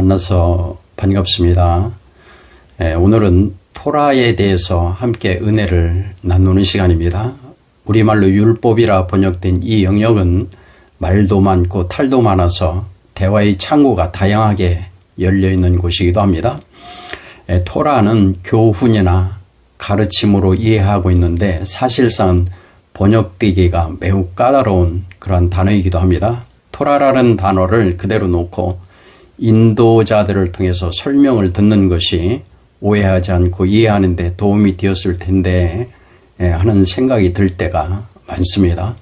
만나서 반갑습니다. 오늘은 토라에 대해서 함께 은혜를 나누는 시간입니다. 우리말로 율법이라 번역된 이 영역은 말도 많고 탈도 많아서 대화의 창구가 다양하게 열려있는 곳이기도 합니다. 토라는 교훈이나 가르침으로 이해하고 있는데 사실상 번역되기가 매우 까다로운 그런 단어이기도 합니다. 토라라는 단어를 그대로 놓고 인도자들을 통해서 설명을 듣는 것이 오해하지 않고 이해하는 데 도움이 되었을 텐데 하는 생각이 들 때가 많습니다.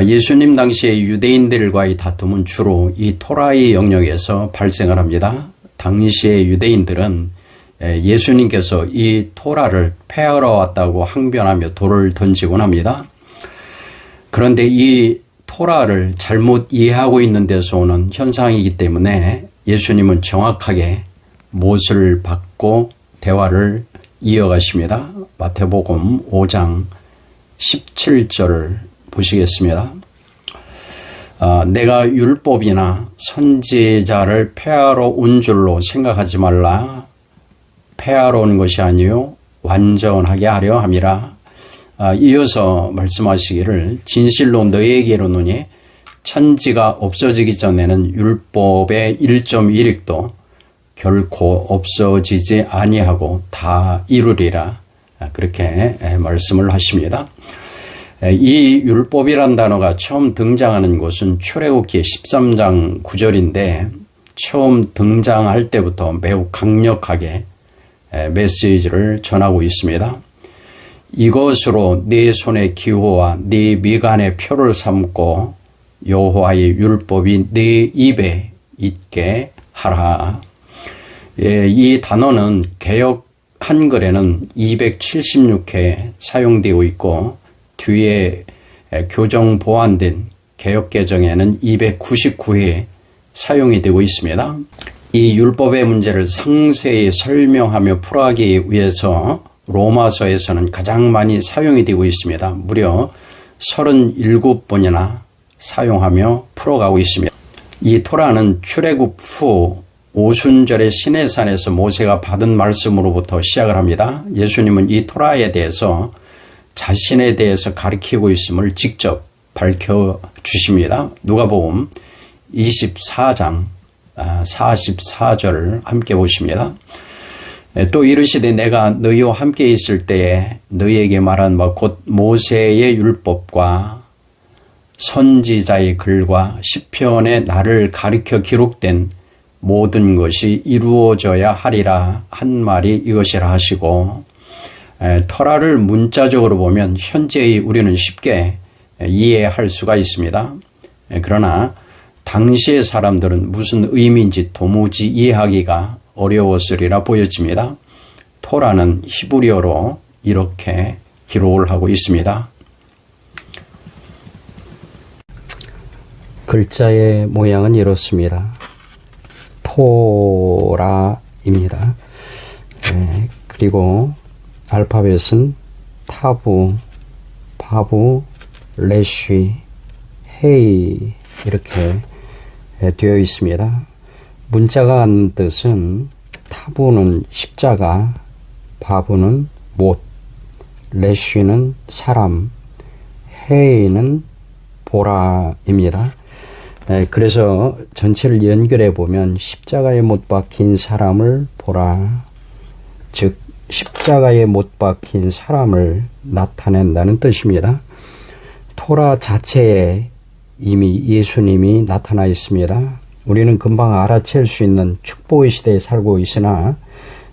예수님 당시에 유대인들과의 다툼은 주로 이 토라의 영역에서 발생을 합니다. 당시의 유대인들은 예수님께서 이 토라를 폐하러 왔다고 항변하며 돌을 던지곤 합니다. 그런데 이 토라를 잘못 이해하고 있는 데서 오는 현상이기 때문에 예수님은 정확하게 못을 받고 대화를 이어가십니다. 마태복음 5장 17절을 보시겠습니다. 내가 율법이나 선지자를 폐하러 온 줄로 생각하지 말라. 폐하러 온 것이 아니요 완전하게 하려 함이라. 이어서 말씀하시기를 진실로 너희에게로 노니 천지가 없어지기 전에는 율법의 1.1획도 결코 없어지지 아니하고 다 이루리라. 그렇게 말씀을 하십니다. 이 율법이란 단어가 처음 등장하는 곳은 출애굽기 13장 9절인데 처음 등장할 때부터 매우 강력하게 메시지를 전하고 있습니다. 이것으로 네 손의 기호와 네 미간의 표를 삼고 여호와의 율법이 네 입에 있게 하라. 이 단어는 개역 한글에는 276회 사용되고 있고 뒤에 교정 보완된 개역 개정에는 299회 사용이 되고 있습니다. 이 율법의 문제를 상세히 설명하며 풀어가기 위해서 로마서에서는 가장 많이 사용이 되고 있습니다. 무려 37번이나 사용하며 풀어가고 있습니다. 이 토라는 출애굽 후 오순절의 시내산에서 모세가 받은 말씀으로부터 시작을 합니다. 예수님은 이 토라에 대해서 자신에 대해서 가르치고 있음을 직접 밝혀주십니다. 누가복음 24장 44절을 함께 보십니다. 또 이르시되 내가 너희와 함께 있을 때에 너희에게 말한 바 곧 모세의 율법과 선지자의 글과 시편에 나를 가리켜 기록된 모든 것이 이루어져야 하리라 한 말이 이것이라 하시고, 토라를 문자적으로 보면 현재의 우리는 쉽게 이해할 수가 있습니다. 그러나 당시의 사람들은 무슨 의미인지 도무지 이해하기가 어려웠으리라 보여집니다. 토라는 히브리어로 이렇게 기록을 하고 있습니다. 글자의 모양은 이렇습니다. 토라입니다. 그리고 알파벳은 타부, 바부, 레쉬, 헤이 이렇게 되어 있습니다. 문자가 하는 뜻은 타부는 십자가, 바부는 못, 레쉬는 사람, 헤이는 보라입니다. 그래서 전체를 연결해 보면 십자가에 못 박힌 사람을 보라, 즉 십자가에 못 박힌 사람을 나타낸다는 뜻입니다. 토라 자체에 이미 예수님이 나타나 있습니다. 우리는 금방 알아챌 수 있는 축복의 시대에 살고 있으나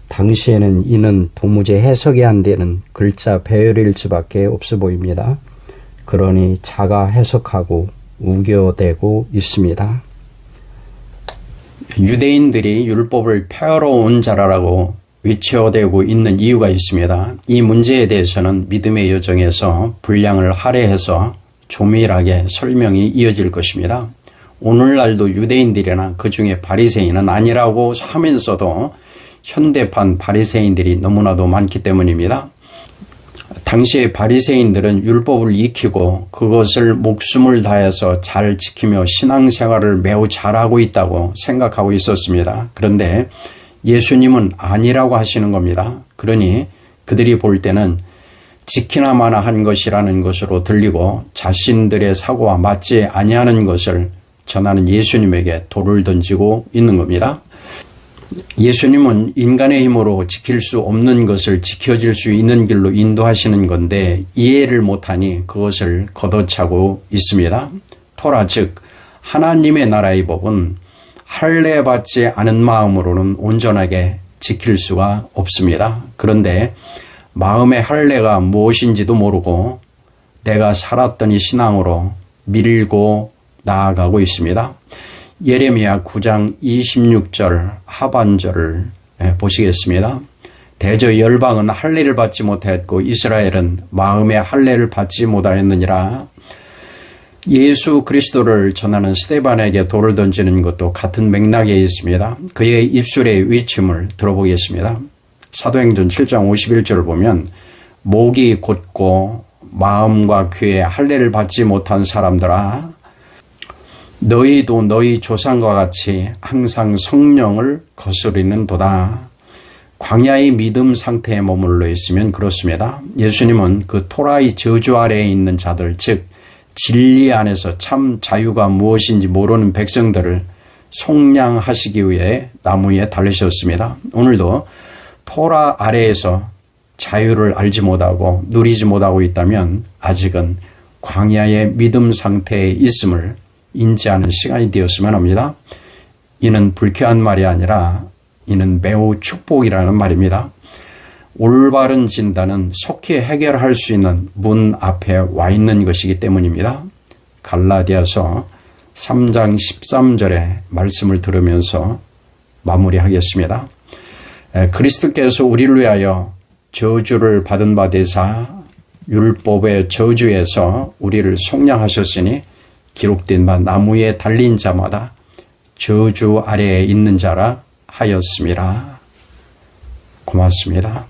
당시에는 이는 도무지 해석이 안 되는 글자 배열일 수밖에 없어 보입니다. 그러니 자가 해석하고 우겨대고 있습니다. 유대인들이 율법을 폐하러 온 자라라고 외쳐대고 있는 이유가 있습니다. 이 문제에 대해서는 믿음의 여정에서 분량을 할애해서 조밀하게 설명이 이어질 것입니다. 오늘날도 유대인들이나 그 중에 바리새인은 아니라고 하면서도 현대판 바리새인들이 너무나도 많기 때문입니다. 당시의 바리새인들은 율법을 익히고 그것을 목숨을 다해서 잘 지키며 신앙생활을 매우 잘하고 있다고 생각하고 있었습니다. 그런데 예수님은 아니라고 하시는 겁니다. 그러니 그들이 볼 때는 지키나마나 한 것이라는 것으로 들리고 자신들의 사고와 맞지 아니하는 것을 전하는 예수님에게 돌을 던지고 있는 겁니다. 예수님은 인간의 힘으로 지킬 수 없는 것을 지켜질 수 있는 길로 인도하시는 건데 이해를 못하니 그것을 걷어차고 있습니다. 토라 즉 하나님의 나라의 법은 할례받지 않은 마음으로는 온전하게 지킬 수가 없습니다. 그런데 마음의 할례가 무엇인지도 모르고 내가 살았던 이 신앙으로 밀고 나아가고 있습니다. 예레미야 9장 26절 하반절을 보시겠습니다. 대저 열방은 할례를 받지 못했고 이스라엘은 마음의 할례를 받지 못하였느니라. 예수 그리스도를 전하는 스데반에게 돌을 던지는 것도 같은 맥락에 있습니다. 그의 입술의 위침을 들어보겠습니다. 사도행전 7장 51절을 보면 목이 곧고 마음과 귀에 할례를 받지 못한 사람들아 너희도 너희 조상과 같이 항상 성령을 거스르는 도다. 광야의 믿음 상태에 머물러 있으면 그렇습니다. 예수님은 그 토라의 저주 아래에 있는 자들 즉 진리 안에서 참 자유가 무엇인지 모르는 백성들을 속량하시기 위해 나무에 달리셨습니다. 오늘도 토라 아래에서 자유를 알지 못하고 누리지 못하고 있다면 아직은 광야의 믿음 상태에 있음을 인지하는 시간이 되었으면 합니다. 이는 불쾌한 말이 아니라 이는 매우 축복이라는 말입니다. 올바른 진단은 속히 해결할 수 있는 문 앞에 와 있는 것이기 때문입니다. 갈라디아서 3장 13절의 말씀을 들으면서 마무리하겠습니다. 그리스도께서 우리를 위하여 저주를 받은 바 되사 율법의 저주에서 우리를 속량하셨으니 기록된 바 나무에 달린 자마다 저주 아래에 있는 자라 하였습니다. 고맙습니다.